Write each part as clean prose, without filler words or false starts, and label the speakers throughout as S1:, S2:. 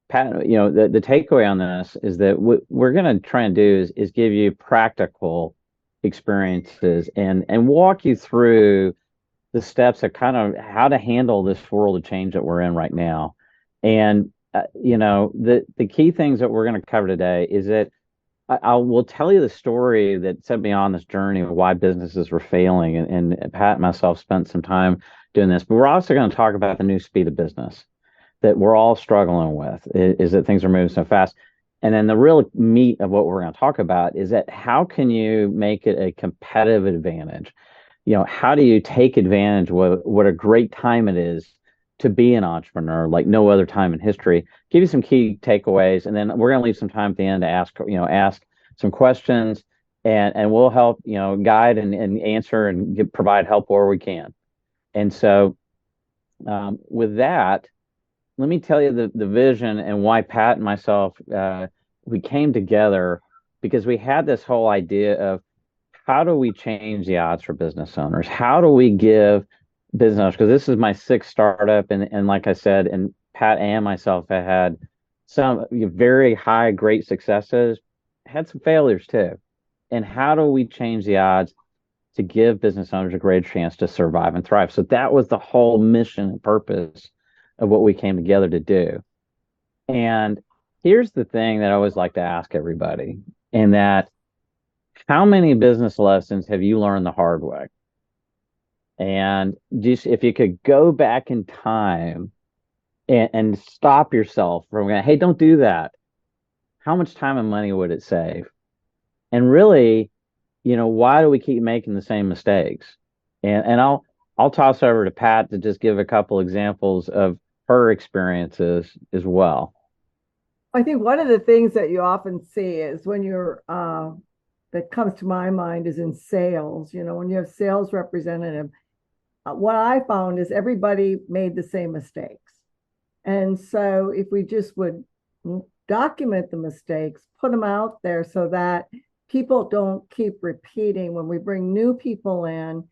S1: Pat, the takeaway on this is that what we're going to try and do is give you practical experiences and walk you through the steps of kind of how to handle this world of change that we're in right now. And the key things that we're going to cover today is that I will tell you the story that set me on this journey of why businesses were failing. And Pat and myself spent some time doing this, but we're also going to talk about the new speed of business that we're all struggling with is that things are moving so fast. And then the real meat of what we're going to talk about is that how can you make it a competitive advantage? How do you take advantage of what a great time it is to be an entrepreneur like no other time in history? Give you some key takeaways, and then we're going to leave some time at the end to ask some questions, and we'll help guide and answer and provide help where we can. And so with that, let me tell you the vision and why Pat and myself we came together, because we had this whole idea of how do we change the odds for business owners? How do we give business owners, because this is my sixth startup, and like I said, and Pat and myself have had some very high, great successes, had some failures too. And how do we change the odds to give business owners a greater chance to survive and thrive? So that was the whole mission and purpose of what we came together to do. And here's the thing that I always like to ask everybody, and that how many business lessons have you learned the hard way? And just if you could go back in time and stop yourself from going, hey, don't do that. How much time and money would it save? And really, why do we keep making the same mistakes? And I'll toss over to Pat to just give a couple examples of her experiences as well.
S2: I think one of the things that you often see is when you're that comes to my mind is in sales. When you have sales representative, what I found is everybody made the same mistakes. And so if we just would document the mistakes, put them out there so that people don't keep repeating. When we bring new people in,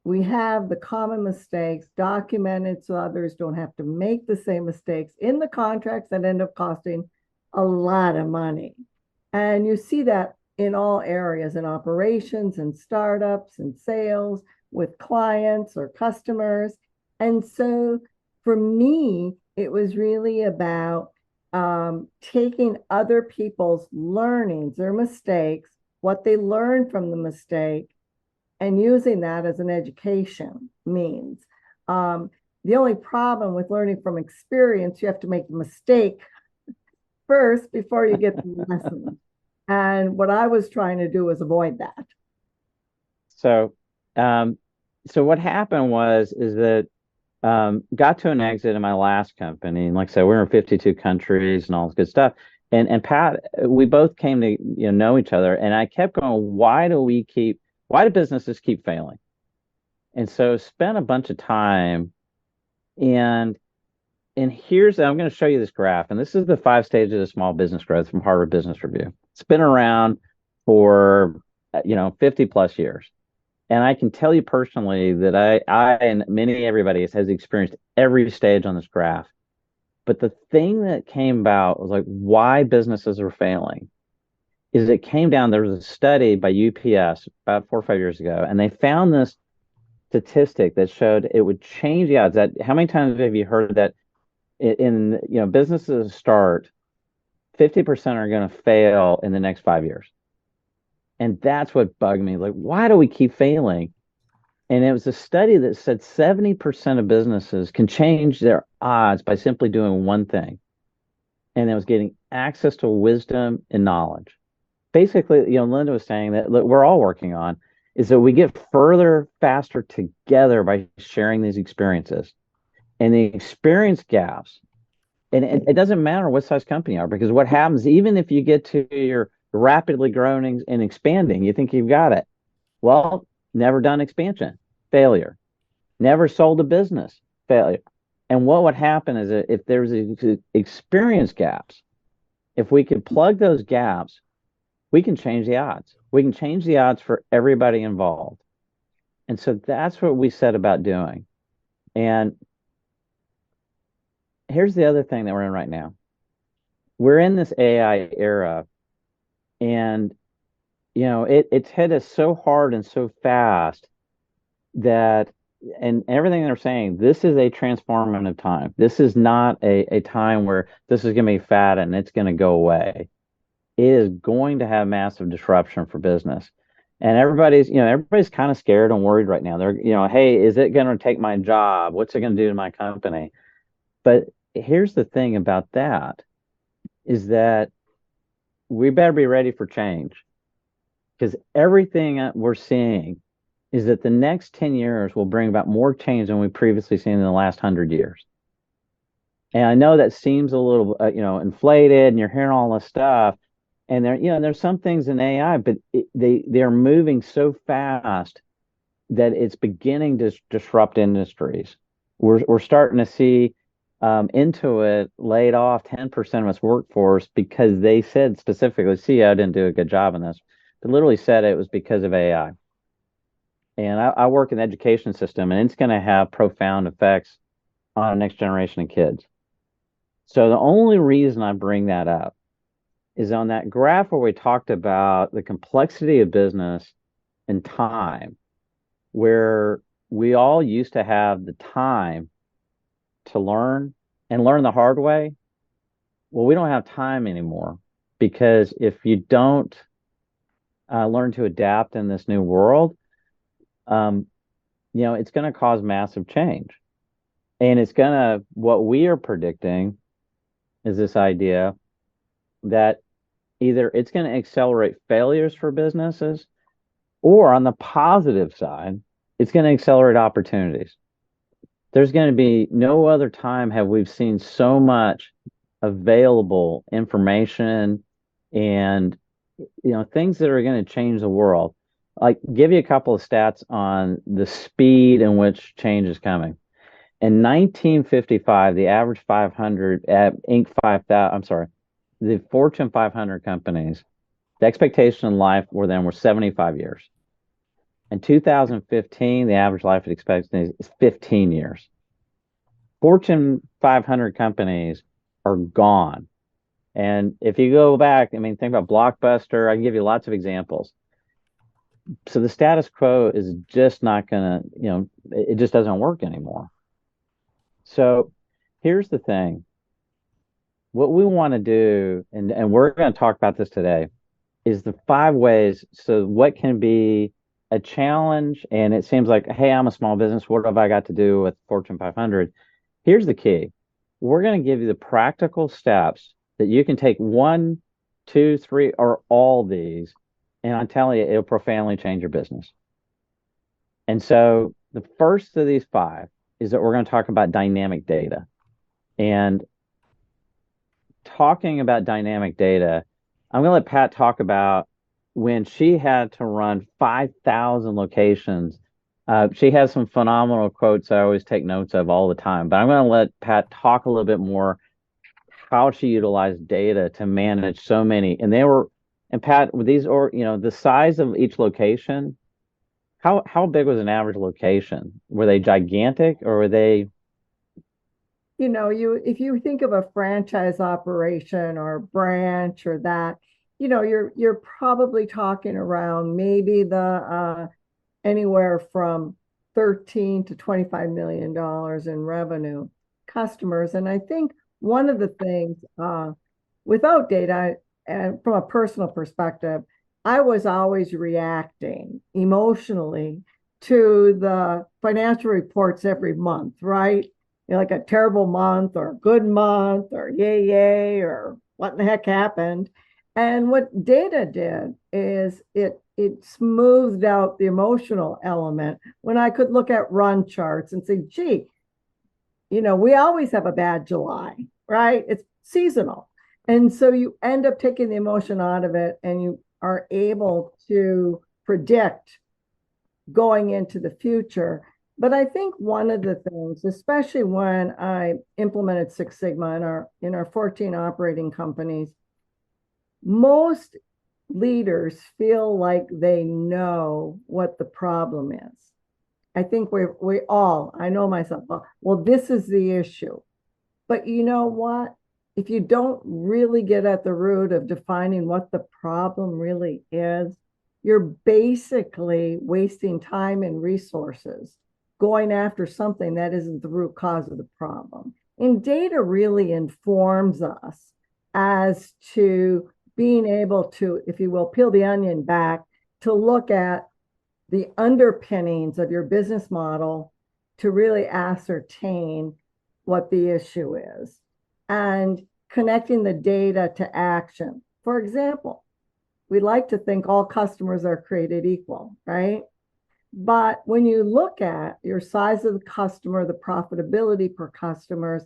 S2: we have the common mistakes documented so others don't have to make the same mistakes in the contracts that end up costing a lot of money. And you see that in all areas, in operations and startups and sales, with clients or customers. And so for me, it was really about taking other people's learnings, their mistakes, what they learned from the mistake, and using that as an education means. The only problem with learning from experience, you have to make the mistake first before you get the lesson. And what I was trying to do was avoid that.
S1: So, so what happened is that got to an exit in my last company, and like I said, we were in 52 countries and all this good stuff. And Pat, we both came to know each other, and I kept going, why do businesses keep failing? And so spent a bunch of time, and I'm going to show you this graph, and this is the 5 stages of small business growth from Harvard Business Review. It's been around for 50 plus years. And I can tell you personally that I and everybody has experienced every stage on this graph. But the thing that came about was like why businesses are failing is it came down. There was a study by UPS about 4 or 5 years ago, and they found this statistic that showed it would change the odds. That how many times have you heard that in businesses start, 50% are going to fail in the next 5 years? And that's what bugged me. Like, why do we keep failing? And it was a study that said 70% of businesses can change their odds by simply doing one thing. And it was getting access to wisdom and knowledge. Basically, Linda was saying that we're all working on is that we get further faster together by sharing these experiences. And the experience gaps, and it doesn't matter what size company you are, because what happens, even if you get to your rapidly growing and expanding, you think you've got it. Well, never done expansion, failure. Never sold a business, failure. And what would happen is that if there's experience gaps, if we could plug those gaps, we can change the odds. We can change the odds for everybody involved. And so that's what we set about doing. And here's the other thing that we're in right now. we're in this AI era, and it's hit us so hard and so fast that, and everything they're saying, this is a transformative time. This is not a time where this is going to be fat and it's going to go away. It is going to have massive disruption for business. And everybody's kind of scared and worried right now. They're, hey, is it going to take my job? What's it going to do to my company? But here's the thing about that is that we better be ready for change, because everything that we're seeing is that the next 10 years will bring about more change than we've previously seen in the last 100 years. And I know that seems a little, inflated, and you're hearing all this stuff. And there's some things in AI, but they're moving so fast that it's beginning to disrupt industries. We're starting to see Intuit laid off 10% of its workforce because they said specifically, CEO didn't do a good job in this, but literally said it was because of AI. And I work in the education system, and it's going to have profound effects on the next generation of kids. So the only reason I bring that up is on that graph where we talked about the complexity of business and time, where we all used to have the time to learn and learn the hard way. Well, we don't have time anymore, because if you don't learn to adapt in this new world, um, it's going to cause massive change. And what we are predicting is this idea that either it's going to accelerate failures for businesses, or on the positive side, it's going to accelerate opportunities. There's going to be no other time have we've seen so much available information and things that are going to change the world. Like, give you a couple of stats on the speed in which change is coming. In 1955, the average 500 Inc. 5000, I'm sorry, the Fortune 500 companies, the expectation in life for them were 75 years. In 2015, the average life expectancy is 15 years. Fortune 500 companies are gone. And if you go back, I mean, think about Blockbuster. I can give you lots of examples. So the status quo is just not going to, it just doesn't work anymore. So here's the thing. What we want to do, and we're going to talk about this today, is the 5 ways. So what can be a challenge? And it seems like, hey, I'm a small business. What have I got to do with Fortune 500? Here's the key. We're going to give you the practical steps that you can take, 1, 2, 3, or all these. And I'm telling you, it'll profoundly change your business. And so the first of these 5 is that we're going to talk about dynamic data. And talking about dynamic data, I'm going to let Pat talk about when she had to run 5,000 locations. She has some phenomenal quotes I always take notes of all the time, but I'm going to let Pat talk a little bit more how she utilized data to manage so many. And Pat, with these, or the size of each location, how big was an average location? Were they gigantic, or were they?
S2: If you think of a franchise operation or a branch or that, you're probably talking around maybe the anywhere from 13 to $25 million in revenue customers. And I think one of the things without data, and from a personal perspective, I was always reacting emotionally to the financial reports every month, right? Like a terrible month or a good month or yay, or what in the heck happened. And what data did is it smoothed out the emotional element when I could look at run charts and say, gee, we always have a bad July, right? It's seasonal. And so you end up taking the emotion out of it, and you are able to predict going into the future. But I think one of the things, especially when I implemented Six Sigma in our 14 operating companies, most leaders feel like they know what the problem is. I think I know myself, well, this is the issue. But you know what? if you don't really get at the root of defining what the problem really is, you're basically wasting time and resources going after something that isn't the root cause of the problem. And data really informs us as to being able to, if you will, peel the onion back to look at the underpinnings of your business model to really ascertain what the issue is and connecting the data to action. For example, we like to think all customers are created equal, right? But when you look at your size of the customer, the profitability per customers,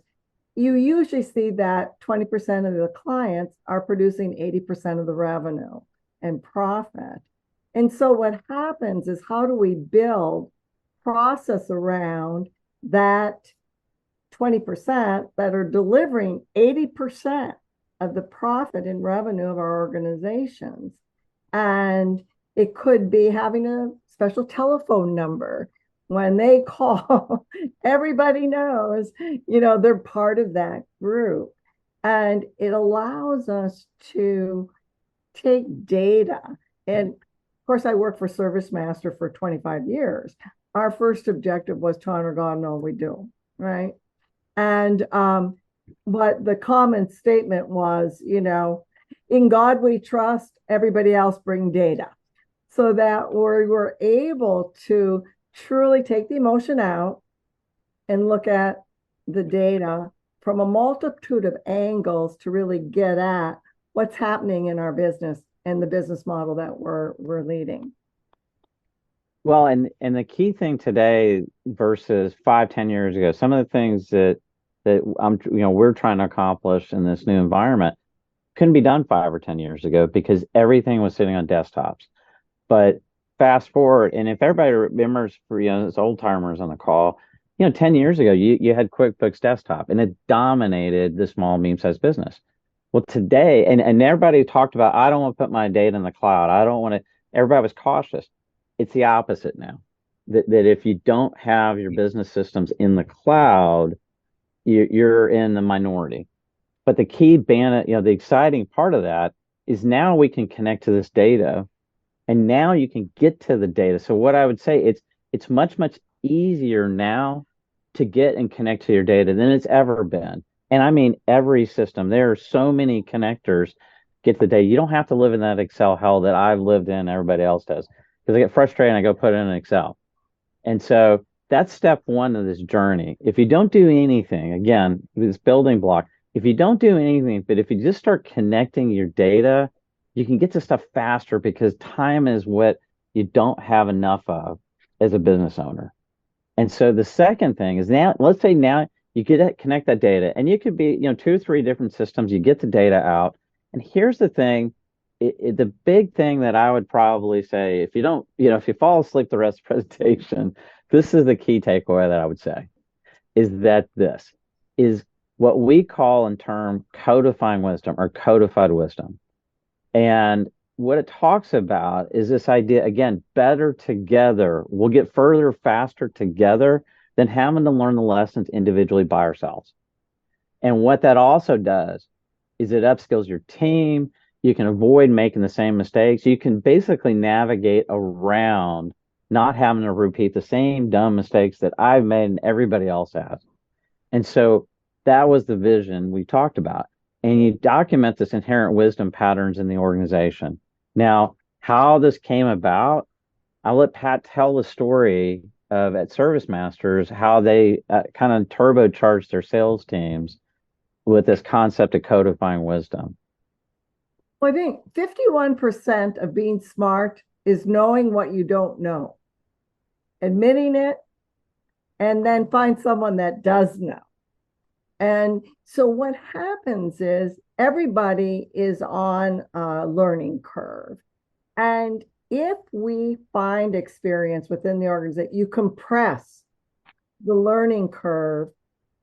S2: you usually see that 20% of the clients are producing 80% of the revenue and profit. And so what happens is, how do we build process around that 20% that are delivering 80% of the profit and revenue of our organizations? And it could be having a special telephone number. When they call, everybody knows, they're part of that group. And it allows us to take data. And of course, I worked for ServiceMaster for 25 years. Our first objective was to honor God in all we do, right? And but the common statement was, in God we trust, everybody else bring data. So that we were able to truly take the emotion out and look at the data from a multitude of angles to really get at what's happening in our business and the business model that we're leading.
S1: Well, and the key thing today versus 5, 10 years ago, some of the things that we're trying to accomplish in this new environment couldn't be done 5 or 10 years ago because everything was sitting on desktops. But fast forward, and if everybody remembers, for as old timers on the call, 10 years ago you had QuickBooks Desktop, and it dominated the small medium-sized business. Well, today, and everybody talked about, I don't want to put my data in the cloud. I don't want to. Everybody was cautious. It's the opposite now. That if you don't have your business systems in the cloud, you're in the minority. But the key the exciting part of that is now we can connect to this data, and now you can get to the data. So what I would say, it's much, much easier now to get and connect to your data than it's ever been. And I mean every system. There are so many connectors get to the data. You don't have to live in that Excel hell that I've lived in, everybody else does. Because I get frustrated and I go put it in Excel. And so that's step one of this journey. If you don't do anything, again, this building block, if you don't do anything, but if you just start connecting your data, you can get to stuff faster because time is what you don't have enough of as a business owner. And so the second thing is, now, let's say now you connect that data, and you could be, 2 or 3 different systems, you get the data out. And here's the thing, the big thing that I would probably say, if you don't, if you fall asleep the rest of the presentation, this is the key takeaway that I would say, is that this is what we call in term codifying wisdom or codified wisdom. And what it talks about is this idea, again, better together. We'll get further faster together than having to learn the lessons individually by ourselves. And what that also does is it upskills your team. You can avoid making the same mistakes. You can basically navigate around not having to repeat the same dumb mistakes that I've made and everybody else has. And so that was the vision we talked about. And you document this inherent wisdom patterns in the organization. Now, how this came about, I'll let Pat tell the story of at ServiceMasters, how they kind of turbocharged their sales teams with this concept of codifying wisdom.
S2: Well, I think 51% of being smart is knowing what you don't know, admitting it, and then find someone that does know. And so what happens is everybody is on a learning curve. And if we find experience within the organization, you compress the learning curve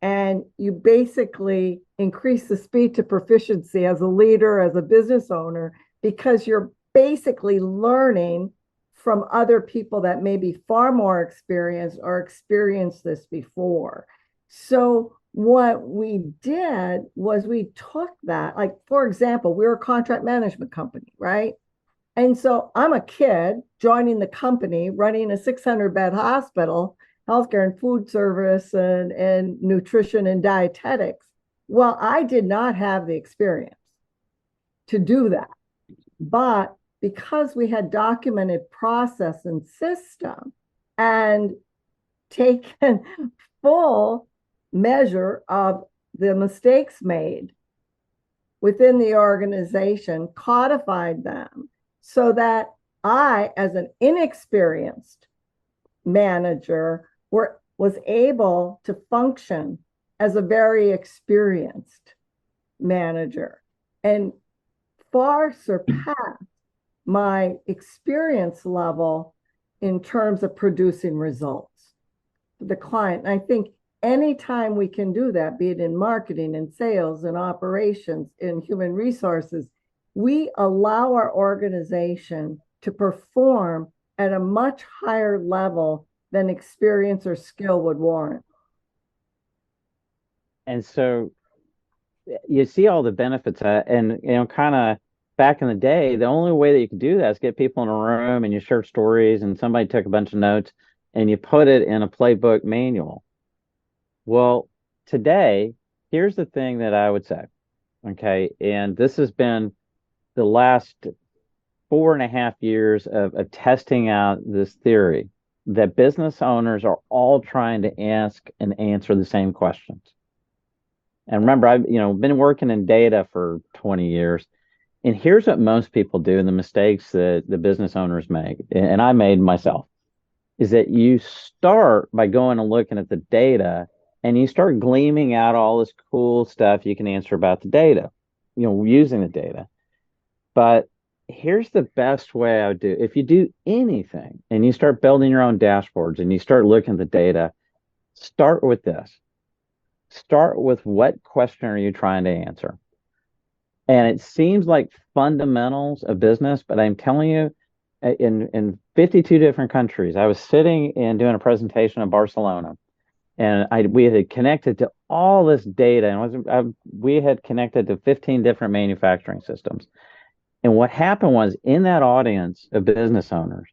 S2: and you basically increase the speed to proficiency as a leader, as a business owner, because you're basically learning from other people that may be far more experienced or experienced this before. So what we did was we took that, like, for example, we're a contract management company, right? And so I'm a kid joining the company, running a 600-bed hospital, healthcare and food service, and nutrition and dietetics. Well, I did not have the experience to do that. But because we had documented process and system and taken full measure of the mistakes made within the organization, codified them so that I, as an inexperienced manager, was able to function as a very experienced manager and far surpass my experience level in terms of producing results for the client. And I think anytime we can do that, be it in marketing and sales and operations and human resources, we allow our organization to perform at a much higher level than experience or skill would warrant.
S1: And so you see all the benefits and kind of back in the day, the only way that you could do that is get people in a room and you share stories and somebody took a bunch of notes and you put it in a playbook manual. Well, today, here's the thing that I would say. Okay. And this has been the last 4.5 years of testing out this theory that business owners are all trying to ask and answer the same questions. And remember, I've been working in data for 20 years. And here's what most people do, and the mistakes that the business owners make, and I made myself, is that you start by going and looking at the data and you start gleaming out all this cool stuff you can answer about the data, using the data. But here's the best way I would do. If you do anything and you start building your own dashboards and you start looking at the data, start with this. Start with what question are you trying to answer? And it seems like fundamentals of business, but I'm telling you, in 52 different countries, I was sitting and doing a presentation in Barcelona, and we had connected to all this data, and we had connected to 15 different manufacturing systems. And what happened was in that audience of business owners,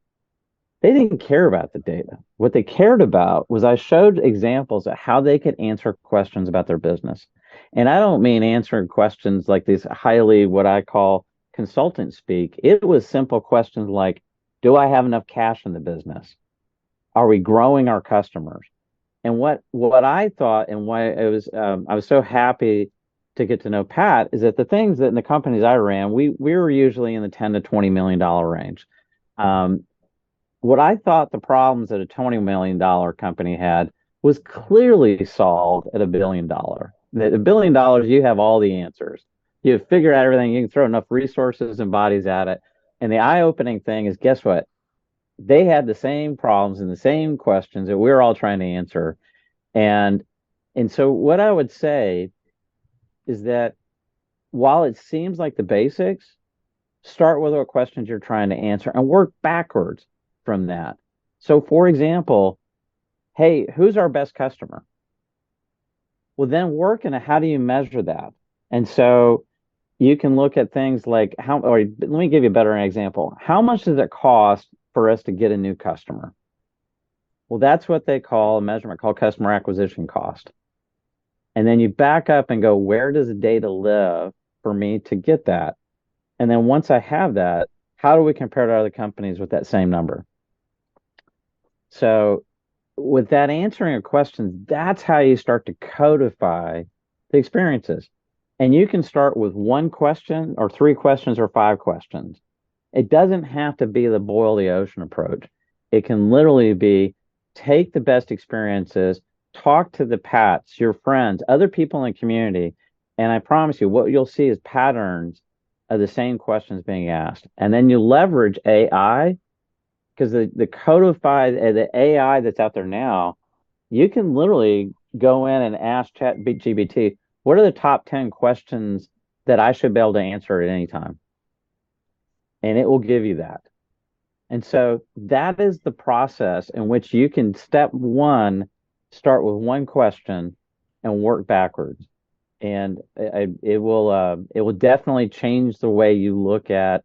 S1: they didn't care about the data. What they cared about was I showed examples of how they could answer questions about their business. And I don't mean answering questions like these highly, what I call consultant speak. It was simple questions like, do I have enough cash in the business? Are we growing our customers? And what I thought and why I was so happy to get to know Pat is that the things that in the companies I ran, we were usually in the 10 to $20 million range. What I thought the problems that a $20 million company had was clearly solved at $1 billion. That $1 billion, you have all the answers. You figure out everything. You can throw enough resources and bodies at it. And the eye-opening thing is, guess what? They had the same problems and the same questions that we're all trying to answer. And so what I would say is that while it seems like the basics, start with what questions you're trying to answer and work backwards from that. So, for example, hey, who's our best customer? Well, then work in how do you measure that? And so you can look at things like or let me give you a better example. How much does it cost for us to get a new customer? Well, that's what they call a measurement called customer acquisition cost. And then you back up and go, where does the data live for me to get that? And then once I have that, how do we compare to other companies with that same number? So with that answering of questions, that's how you start to codify the experiences. And you can start with one question or 3 questions or 5 questions. It doesn't have to be the boil the ocean approach. It can literally be take the best experiences, talk to the Pats, your friends, other people in the community. And I promise you, what you'll see is patterns of the same questions being asked. And then you leverage AI because the codified the AI that's out there now, you can literally go in and ask ChatGPT, what are the top 10 questions that I should be able to answer at any time? And it will give you that. And so that is the process in which you can, step one, start with one question and work backwards. And it will definitely change the way you look at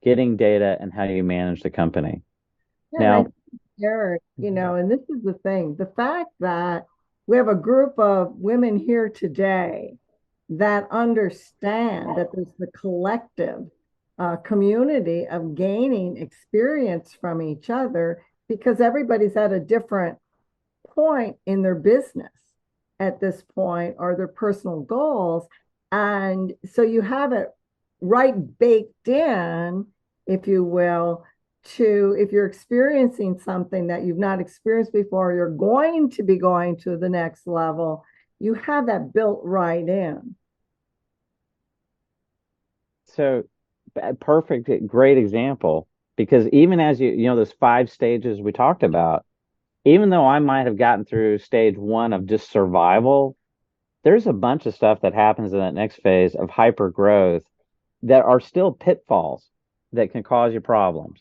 S1: getting data and how you manage the company.
S2: Yeah, and I
S1: Now,
S2: think, Eric, and this is the thing, the fact that we have a group of women here today that understand that there's the collective community of gaining experience from each other because everybody's at a different point in their business at this point or their personal goals. And so you have it right baked in, if you will, to if you're experiencing something that you've not experienced before, you're going to be going to the next level. You have that built right in.
S1: so perfect, great example. Because even as those 5 stages we talked about, even though I might have gotten through stage one of just survival, there's a bunch of stuff that happens in that next phase of hyper growth that are still pitfalls that can cause you problems.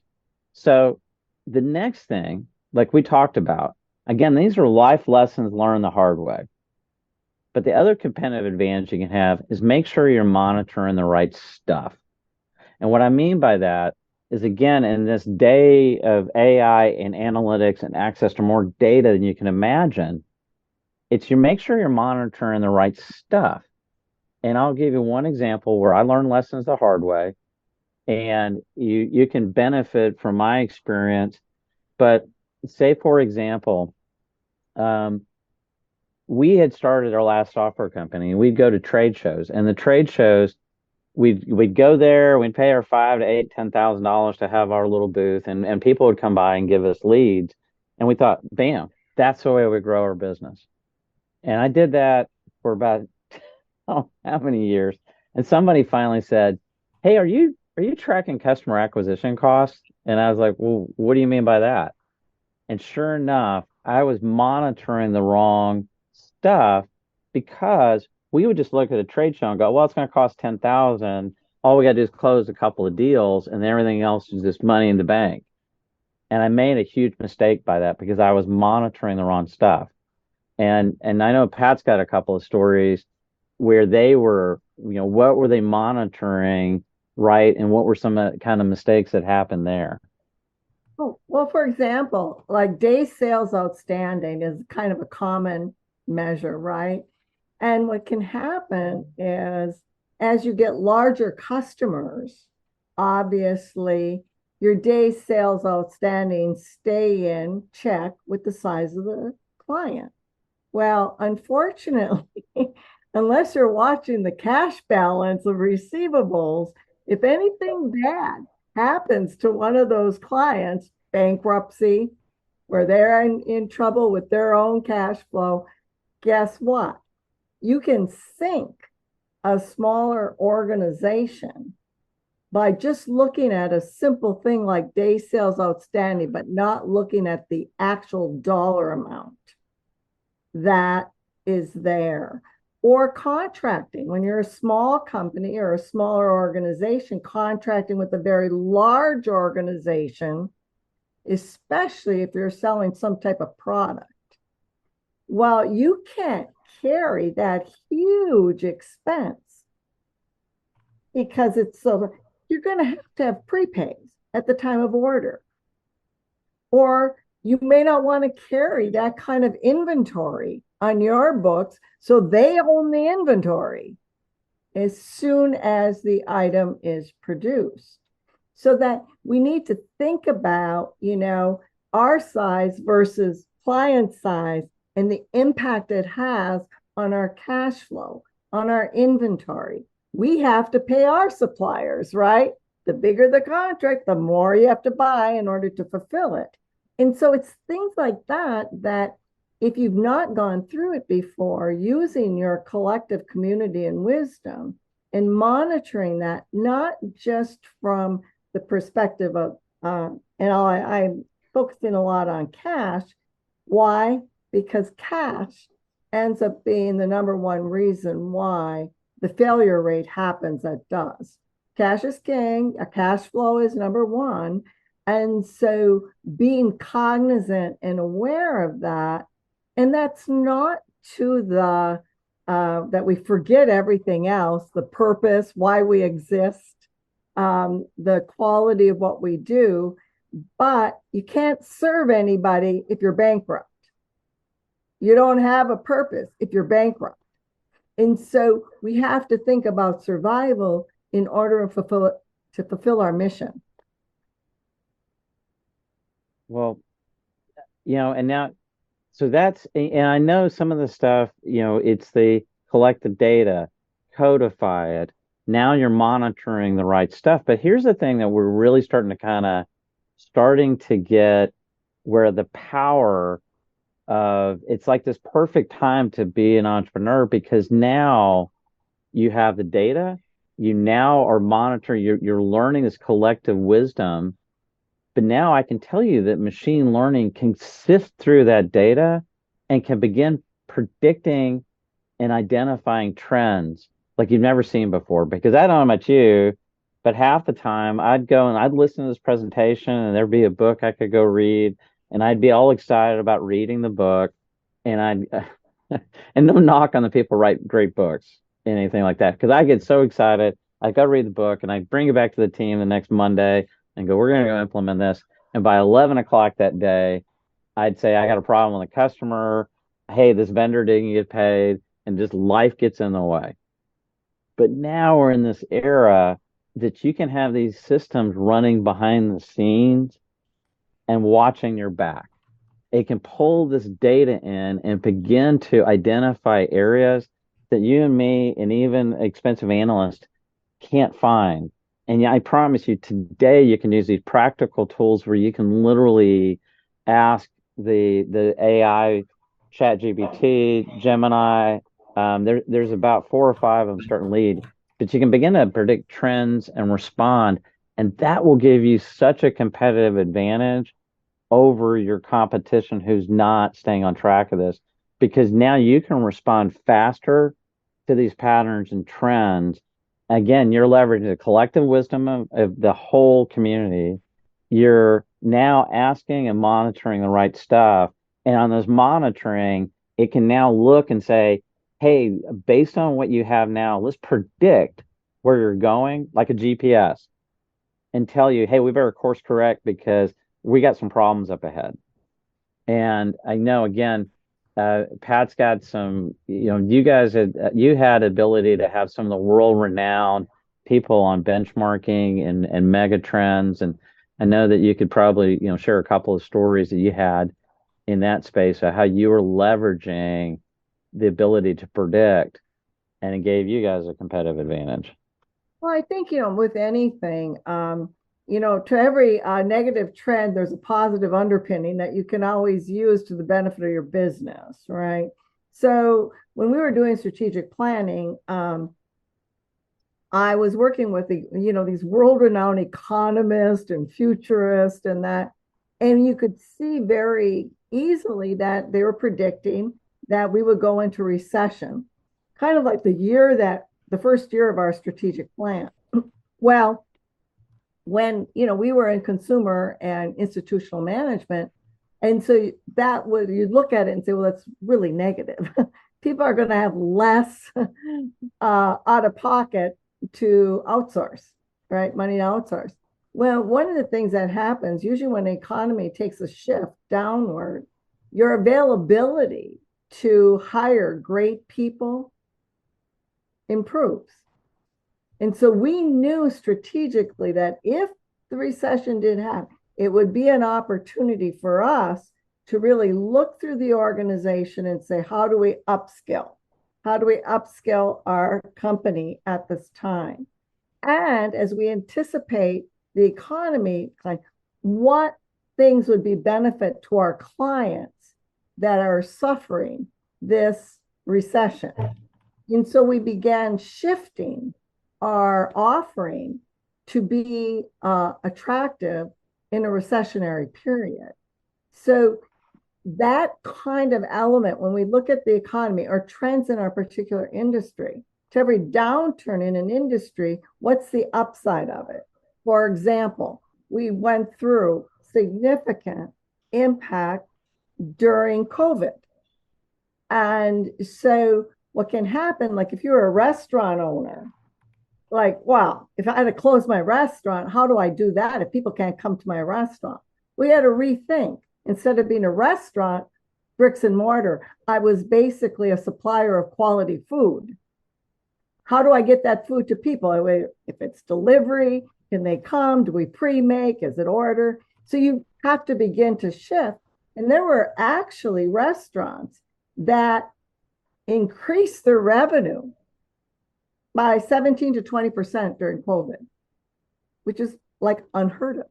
S1: So the next thing, like we talked about, again, these are life lessons learned the hard way. But the other competitive advantage you can have is make sure you're monitoring the right stuff. And what I mean by that is, again, in this day of AI and analytics and access to more data than you can imagine, it's you make sure you're monitoring the right stuff. And I'll give you one example where I learned lessons the hard way, and you can benefit from my experience. But say, for example, um, we had started our last software company, and we'd go to trade shows, and the trade shows we'd go there, we'd pay our 5 to 8, $10,000 to have our little booth, and people would come by and give us leads, and we thought, bam, that's the way we grow our business. And I did that for about oh, how many years? And somebody finally said, "Hey, are you tracking customer acquisition costs?" And I was like, "Well, what do you mean by that?" And sure enough, I was monitoring the wrong stuff because we would just look at a trade show and go, "Well, it's going to cost 10,000. All we got to do is close a couple of deals, and everything else is just money in the bank." And I made a huge mistake by that because I was monitoring the wrong stuff. And I know Pat's got a couple of stories where they were, what were they monitoring, right? And what were some kind of mistakes that happened there?
S2: Oh, well, for example, like day sales outstanding is kind of a common measure, right? And what can happen is as you get larger customers, obviously your day sales outstanding stay in check with the size of the client. Well, unfortunately, unless you're watching the cash balance of receivables, if anything bad happens to one of those clients, bankruptcy, where they're in trouble with their own cash flow, guess what? You can sink a smaller organization by just looking at a simple thing like day sales outstanding, but not looking at the actual dollar amount that is there. Or contracting, when you're a small company or a smaller organization, contracting with a very large organization, especially if you're selling some type of product. Well, you can't carry that huge expense because it's so, you're going to have prepays at the time of order. Or you may not want to carry that kind of inventory on your books, so they own the inventory as soon as the item is produced. So that we need to think about, our size versus client size and the impact it has on our cash flow, on our inventory. We have to pay our suppliers, right? The bigger the contract, the more you have to buy in order to fulfill it. And so it's things like that that if you've not gone through it before, using your collective community and wisdom and monitoring that, not just from the perspective of, I'm focusing a lot on cash. Why? Because cash ends up being the number one reason why the failure rate happens that does. Cash is king, a cash flow is number one. And so being cognizant and aware of that, and that's not to the that we forget everything else, the purpose, why we exist, the quality of what we do, but you can't serve anybody if you're bankrupt. You don't have a purpose if you're bankrupt. And so we have to think about survival in order to fulfill our mission.
S1: Well, and now, so and I know some of the stuff, it's the collective data, codify it. Now you're monitoring the right stuff. But here's the thing that we're really starting to get where the power of it's like this perfect time to be an entrepreneur because now you have the data, you now are monitoring, you're learning this collective wisdom. But now I can tell you that machine learning can sift through that data and can begin predicting and identifying trends like you've never seen before. Because I don't know about you, but half the time I'd go and I'd listen to this presentation and there'd be a book I could go read and I'd be all excited about reading the book and and no knock on the people who write great books, anything like that. Because I get so excited. I go read the book and I bring it back to the team the next Monday and go, we're going to go implement this. And by 11 o'clock that day, I'd say, I got a problem with a customer. Hey, this vendor didn't get paid. And just life gets in the way. But now we're in this era that you can have these systems running behind the scenes and watching your back. It can pull this data in and begin to identify areas that you and me and even expensive analysts can't find. And yeah, I promise you today you can use these practical tools where you can literally ask the AI, ChatGPT, Gemini. There's about 4 or 5 of them starting to lead, but you can begin to predict trends and respond, and that will give you such a competitive advantage over your competition who's not staying on track of this, because now you can respond faster to these patterns and trends. Again, you're leveraging the collective wisdom of the whole community. You're now asking and monitoring the right stuff. And on this monitoring, it can now look and say, hey, based on what you have now, let's predict where you're going, like a GPS, and tell you, hey, we better course correct because we got some problems up ahead. And I know, again, Pat's got some, you had ability to have some of the world renowned people on benchmarking and mega trends. And I know that you could probably, share a couple of stories that you had in that space of how you were leveraging the ability to predict, and it gave you guys a competitive advantage.
S2: Well, I think, with anything, to every negative trend, there's a positive underpinning that you can always use to the benefit of your business, right? So when we were doing strategic planning, I was working with these world-renowned economists and futurists and you could see very easily that they were predicting that we would go into recession, kind of like the first year of our strategic plan. Well, when we were in consumer and institutional management, and so that would you look at it and say, well, that's really negative. People are going to have less out of pocket to outsource, right? Money to outsource. Well, one of the things that happens usually when the economy takes a shift downward, your availability to hire great people improves. And so we knew strategically that if the recession did happen, it would be an opportunity for us to really look through the organization and say, how do we upskill? How do we upskill our company at this time? And as we anticipate the economy, like what things would be benefit to our clients that are suffering this recession? And so we began shifting our offering to be attractive in a recessionary period. So that kind of element, when we look at the economy or trends in our particular industry, to every downturn in an industry, what's the upside of it? For example, we went through significant impact during COVID. And so what can happen, like if you're a restaurant owner, like, wow, if I had to close my restaurant, how do I do that if people can't come to my restaurant? We had to rethink. Instead of being a restaurant, bricks and mortar, I was basically a supplier of quality food. How do I get that food to people? If it's delivery, can they come? Do we pre-make? Is it order? So you have to begin to shift. And there were actually restaurants that increased their revenue by 17 to 20% during COVID, which is like unheard of.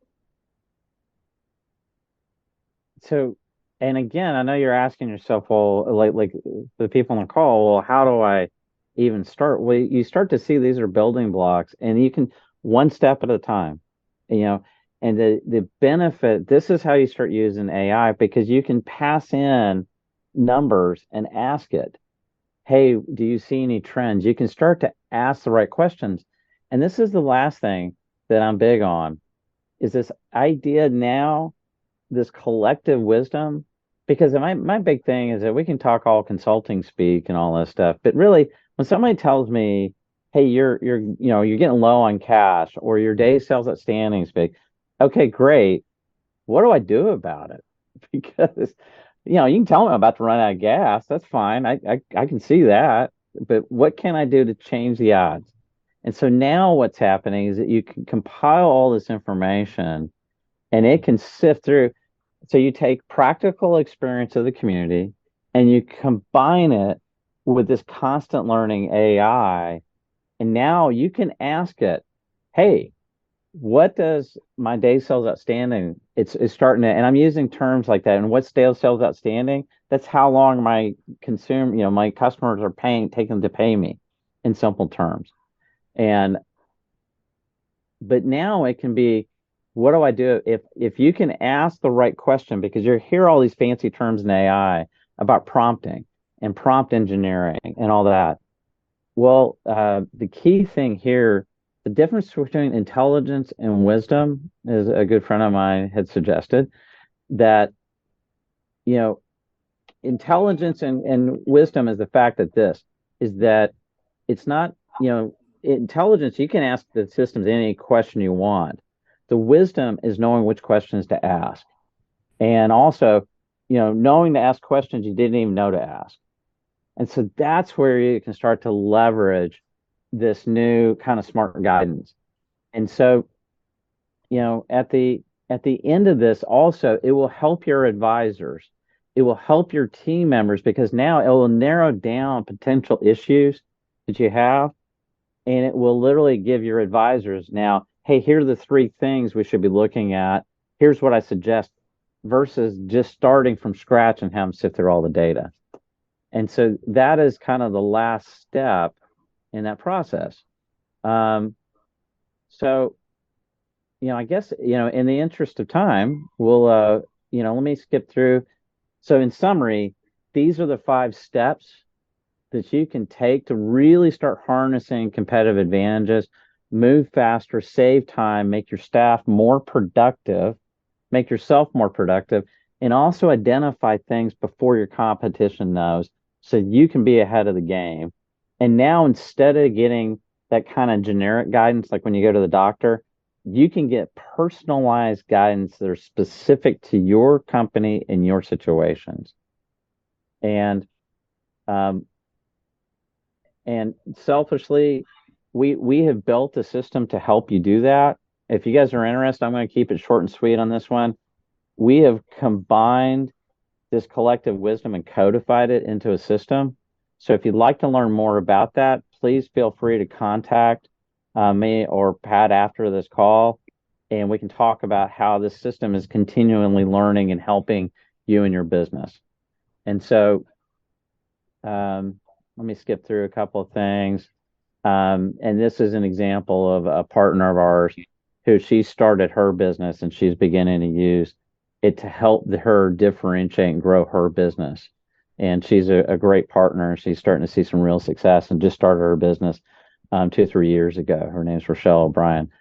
S1: So, and again, I know you're asking yourself, well, like the people on the call, well, how do I even start? Well, you start to see these are building blocks, and you can one step at a time, you know. And the benefit, this is how you start using AI, because you can pass in numbers and ask it, hey, do you see any trends? You can start to ask the right questions. And this is the last thing that I'm big on, is this idea now, this collective wisdom. Because my big thing is that we can talk all consulting speak and all that stuff, but really when somebody tells me, hey, you're getting low on cash, or your day sales outstanding is big, okay, great, what do I do about it? Because you can tell me I'm about to run out of gas, that's fine, I can see that, but what can I do to change the odds? And so now what's happening is that you can compile all this information, and it can sift through. So you take practical experience of the community and you combine it with this constant learning AI. And now you can ask it, hey, what does my day sales outstanding? It's starting to, and I'm using terms like that. And what's day sales outstanding? That's how long my customers are taking to pay me, in simple terms. And but now it can be, what do I do if you can ask the right question? Because you hear all these fancy terms in AI about prompting and prompt engineering and all that. Well, the key thing here, the difference between intelligence and wisdom, is a good friend of mine had suggested that, you know, intelligence and wisdom is the fact that this is that it's not, intelligence, you can ask the systems any question you want. The wisdom is knowing which questions to ask. And also, knowing to ask questions you didn't even know to ask. And so that's where you can start to leverage this new kind of smart guidance. And so, at the end of this also, it will help your advisors. It will help your team members, because now it will narrow down potential issues that you have, and it will literally give your advisors now, hey, here are the three things we should be looking at. Here's what I suggest, versus just starting from scratch and having to sift through all the data. And so that is kind of the last step in that process. So, I guess, in the interest of time, we'll, let me skip through. So in summary, these are the 5 steps that you can take to really start harnessing competitive advantages, move faster, save time, make your staff more productive, make yourself more productive, and also identify things before your competition knows, so you can be ahead of the game. And now, instead of getting that kind of generic guidance, like when you go to the doctor, you can get personalized guidance that are specific to your company and your situations. And selfishly, we have built a system to help you do that. If you guys are interested, I'm going to keep it short and sweet on this one. We have combined this collective wisdom and codified it into a system. So if you'd like to learn more about that, please feel free to contact me or Pat after this call, and we can talk about how this system is continually learning and helping you in your business. And so let me skip through a couple of things. And this is an example of a partner of ours who, she started her business and she's beginning to use it to help her differentiate and grow her business. And she's a great partner. She's starting to see some real success and just started her business 2 or 3 years ago. Her name's Rochelle O'Brien.